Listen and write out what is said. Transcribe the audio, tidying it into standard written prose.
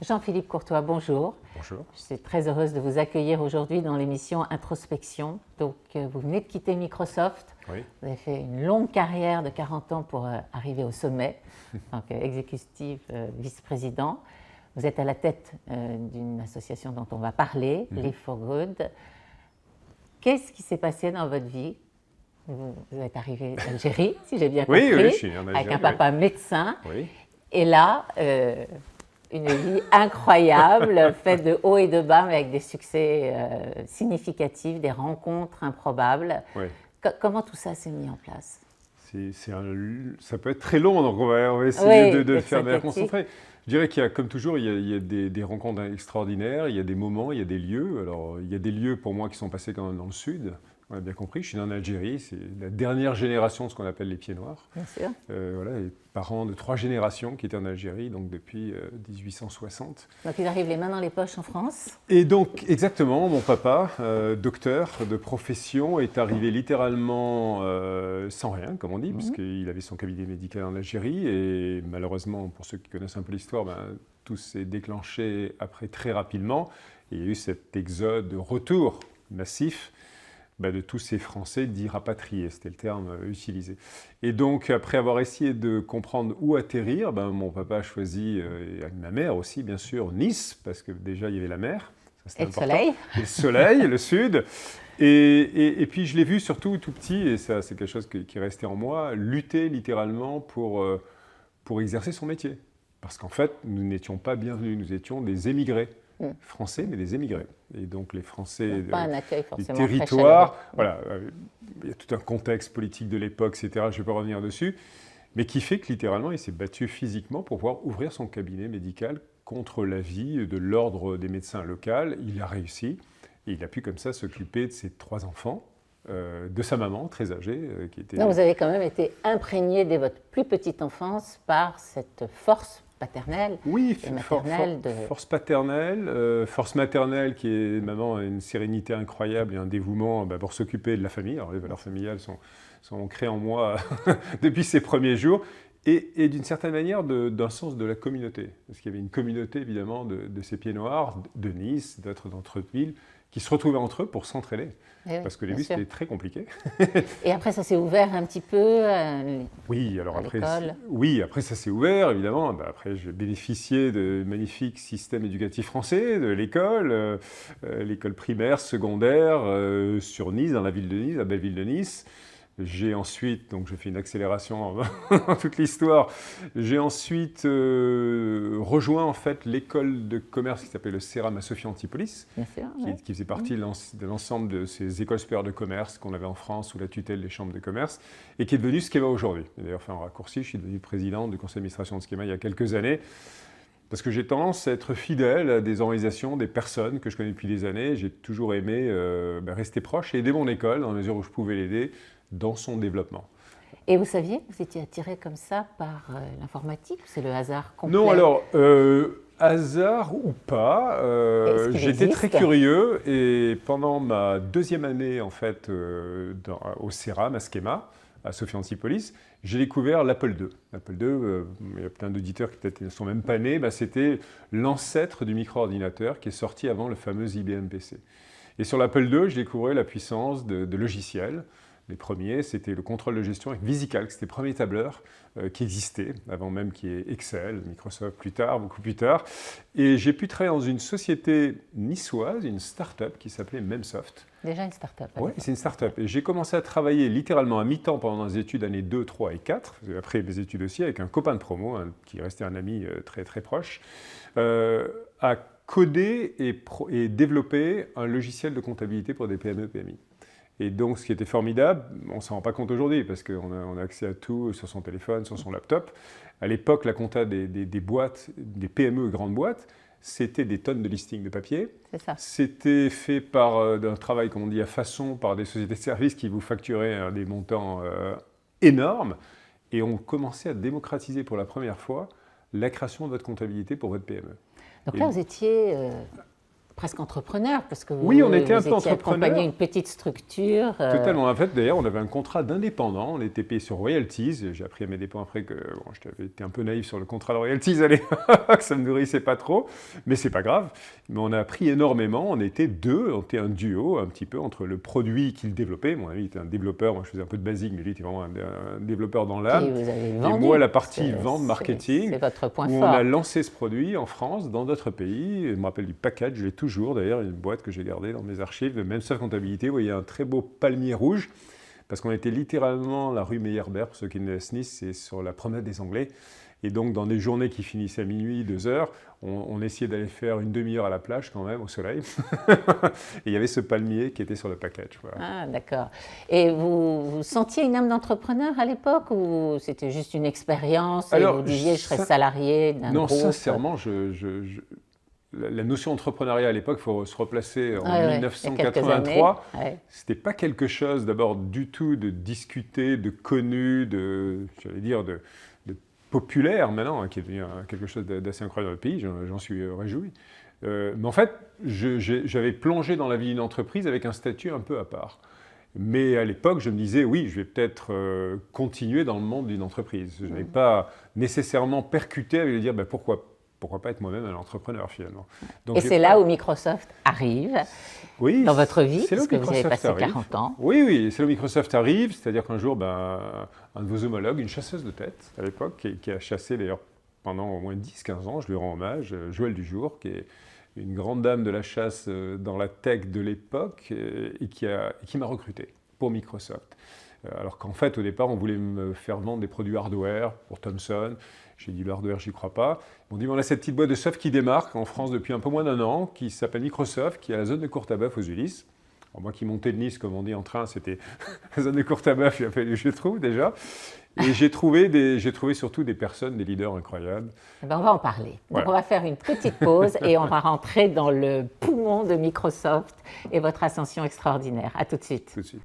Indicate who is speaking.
Speaker 1: Jean-Philippe Courtois, bonjour.
Speaker 2: Bonjour.
Speaker 1: Je suis très heureuse de vous accueillir aujourd'hui dans l'émission Introspection. Donc, vous venez de quitter Microsoft.
Speaker 2: Oui.
Speaker 1: Vous avez fait une longue carrière de 40 ans pour arriver au sommet, donc exécutif, vice-président. Vous êtes à la tête d'une association dont on va parler, Live for Good. Qu'est-ce qui s'est passé dans votre vie? Vous êtes arrivé d'Algérie, si j'ai bien compris,
Speaker 2: Oui, je suis en Algérie,
Speaker 1: avec un papa médecin.
Speaker 2: Oui.
Speaker 1: Et là, une vie incroyable, faite de hauts et de bas, mais avec des succès significatifs, des rencontres improbables.
Speaker 2: Oui.
Speaker 1: Comment tout ça s'est mis en place?
Speaker 2: Ça peut être très long, donc on va essayer de le faire de manière
Speaker 1: synthétique.
Speaker 2: concentrée. Je dirais qu'il y a, comme toujours, il y a des rencontres extraordinaires, il y a des moments, il y a des lieux. Alors, il y a des lieux pour moi qui sont passés quand même dans le sud, on a bien compris. Je suis né en Algérie, c'est la dernière génération de ce qu'on appelle les pieds noirs.
Speaker 1: Bien sûr.
Speaker 2: Voilà, les parents de 3 générations qui étaient en Algérie, donc depuis 1860.
Speaker 1: Donc, ils arrivent les mains dans les poches en France.
Speaker 2: Et donc, exactement, mon papa, docteur de profession, est arrivé littéralement sans rien, comme on dit, puisqu'il avait son cabinet médical en Algérie. Et malheureusement, pour ceux qui connaissent un peu l'histoire, tout s'est déclenché après très rapidement. Et il y a eu cet exode de retour massif de tous ces Français dits rapatriés, c'était le terme utilisé. Et donc, après avoir essayé de comprendre où atterrir, mon papa a choisi, et ma mère aussi, bien sûr, Nice, parce que déjà, il y avait la mer. Ça,
Speaker 1: Et le
Speaker 2: important.
Speaker 1: soleil.
Speaker 2: Et le soleil, le sud. Et puis, je l'ai vu surtout tout petit, et ça, c'est quelque chose qui est resté en moi, lutter littéralement pour exercer son métier. Parce qu'en fait, nous n'étions pas bienvenus, nous étions des émigrés. Français, mais des émigrés. Et donc les Français
Speaker 1: pas un accueil
Speaker 2: du
Speaker 1: forcément
Speaker 2: territoire, voilà, il y a tout un contexte politique de l'époque, etc., je ne vais pas revenir dessus, mais qui fait que littéralement, il s'est battu physiquement pour pouvoir ouvrir son cabinet médical contre l'avis de l'ordre des médecins locaux. Il a réussi, et il a pu comme ça s'occuper de ses 3 enfants, de sa maman, très âgée, qui était...
Speaker 1: Non, vous avez quand même été imprégné dès votre plus petite enfance par cette force paternelle
Speaker 2: Oui,
Speaker 1: et maternelle.
Speaker 2: force maternelle qui est, maman a une sérénité incroyable et un dévouement pour s'occuper de la famille. Alors les valeurs familiales sont ancrées en moi depuis ces premiers jours. Et d'une certaine manière, d'un sens de la communauté. Parce qu'il y avait une communauté, évidemment, de ces pieds noirs, de Nice, d'autres villes, qui se retrouvaient entre eux pour s'entraider.
Speaker 1: Oui,
Speaker 2: parce que les début, c'était très compliqué.
Speaker 1: Et après, ça s'est ouvert un petit peu
Speaker 2: Oui, alors
Speaker 1: à
Speaker 2: après,
Speaker 1: l'école.
Speaker 2: oui, après ça s'est ouvert, évidemment. Après, j'ai bénéficié de magnifiques systèmes éducatifs français, de l'école, l'école primaire, secondaire, sur Nice, dans la ville de Nice, la belle ville de Nice. J'ai ensuite, donc je fais une accélération dans toute l'histoire, j'ai ensuite rejoint en fait l'école de commerce qui s'appelait le CERAM à Sophia Antipolis, qui faisait partie de l'ensemble de ces écoles supérieures de commerce qu'on avait en France sous la tutelle des chambres de commerce, et qui est devenu Schema aujourd'hui. D'ailleurs, fait un raccourci, je suis devenu président du conseil d'administration de Schema il y a quelques années, parce que j'ai tendance à être fidèle à des organisations, des personnes que je connais depuis des années. J'ai toujours aimé rester proche et aider mon école dans la mesure où je pouvais l'aider dans son développement.
Speaker 1: Et vous saviez que vous étiez attiré comme ça par l'informatique? C'est le hasard complet?
Speaker 2: Non, alors, hasard ou pas, j'étais très curieux et pendant ma 2e année en fait, au CERAM, à Schema, à Sophia Antipolis, j'ai découvert l'Apple II. L'Apple II, il y a plein d'auditeurs qui peut-être ne sont même pas nés, c'était l'ancêtre du micro-ordinateur qui est sorti avant le fameux IBM PC. Et sur l'Apple II, j'ai découvert la puissance de logiciels. Les premiers, c'était le contrôle de gestion avec VisiCalc, c'était le premier tableur qui existait, avant même qu'il y ait Excel, Microsoft plus tard, beaucoup plus tard. Et j'ai pu travailler dans une société niçoise, une start-up qui s'appelait Memsoft.
Speaker 1: Déjà une start-up.
Speaker 2: Oui, c'est une start-up. Et j'ai commencé à travailler littéralement à mi-temps pendant les études années 2, 3 et 4, après mes études aussi, avec un copain de promo, qui restait un ami très très proche, à coder et développer un logiciel de comptabilité pour des PME, PMI. Et donc, ce qui était formidable, on ne s'en rend pas compte aujourd'hui, parce qu'on a accès à tout sur son téléphone, sur son laptop. À l'époque, la compta des boîtes, des PME et grandes boîtes, c'était des tonnes de listings de papier.
Speaker 1: C'est ça.
Speaker 2: C'était fait par un travail, comme on dit, à façon, par des sociétés de services qui vous facturaient des montants énormes. Et on commençait à démocratiser pour la première fois la création de votre comptabilité pour votre PME.
Speaker 1: Donc là, vous étiez presque entrepreneur, parce que
Speaker 2: oui, on était un
Speaker 1: vous
Speaker 2: peu
Speaker 1: étiez
Speaker 2: entrepreneur.
Speaker 1: accompagné une petite structure.
Speaker 2: Totalement. En fait, d'ailleurs, on avait un contrat d'indépendant. On était payé sur royalties. J'ai appris à mes dépens après que bon, j'avais été un peu naïf sur le contrat de royalties à l'époque, ça ne me nourrissait pas trop. Mais c'est pas grave. Mais on a appris énormément. On était deux, on était un duo un petit peu entre le produit qu'il développait. Mon ami était un développeur. Moi, je faisais un peu de basique, mais lui était vraiment un développeur dans l'âme.
Speaker 1: Et vous avez vendu.
Speaker 2: Et moi, la partie vente, marketing.
Speaker 1: C'est votre point
Speaker 2: où
Speaker 1: fort.
Speaker 2: on a lancé ce produit en France, dans d'autres pays. Je me rappelle du package, je l'ai toujours d'ailleurs, une boîte que j'ai gardée dans mes archives, même sauf comptabilité, où il y a un très beau palmier rouge, parce qu'on était littéralement la rue Meyerbeer, pour ceux qui connaissent Nice, c'est sur la promenade des Anglais. Et donc, dans des journées qui finissaient à minuit, 2 heures, on essayait d'aller faire une demi-heure à la plage quand même, au soleil. Et il y avait ce palmier qui était sur le package. Voilà.
Speaker 1: Ah, d'accord. Et vous sentiez une âme d'entrepreneur à l'époque ou c'était juste une expérience et vous disiez je serais salarié d'un groupe?
Speaker 2: Non, sincèrement, la notion d'entrepreneuriat à l'époque, il faut se replacer en 1983. C'était pas quelque chose d'abord du tout de discuté, de connu, j'allais dire, de populaire maintenant, qui est devenu quelque chose d'assez incroyable dans le pays, j'en suis réjoui. Mais en fait, j'avais plongé dans la vie d'une entreprise avec un statut un peu à part. Mais à l'époque, je me disais, oui, je vais peut-être continuer dans le monde d'une entreprise. Je n'avais pas nécessairement percuté avec de dire, pourquoi pas être moi-même un entrepreneur finalement. Donc,
Speaker 1: et c'est là où Microsoft arrive dans votre vie, parce que vous avez passé 40 ans.
Speaker 2: Oui, c'est là où Microsoft arrive, c'est-à-dire qu'un jour, un de vos homologues, une chasseuse de tête à l'époque, qui a chassé d'ailleurs pendant au moins 10-15 ans, je lui rends hommage, Joëlle Dujour, qui est une grande dame de la chasse dans la tech de l'époque, et qui m'a recruté pour Microsoft. Alors qu'en fait, au départ, on voulait me faire vendre des produits hardware pour Thomson. J'ai dit, le hardware, j'y crois pas. Ils m'ont dit, on a cette petite boîte de soft qui démarque en France depuis un peu moins d'1 an, qui s'appelle Microsoft, qui est à la zone de Courtabœuf aux Ulysses. Alors moi qui montais de Nice, comme on dit en train, c'était la zone de Courtabœuf, il a fallu que je trouve déjà. Et j'ai trouvé surtout des personnes, des leaders incroyables.
Speaker 1: On va en parler. Donc
Speaker 2: voilà.
Speaker 1: On va faire une petite pause et on va rentrer dans le poumon de Microsoft et votre ascension extraordinaire. À tout de suite.
Speaker 2: Tout de suite.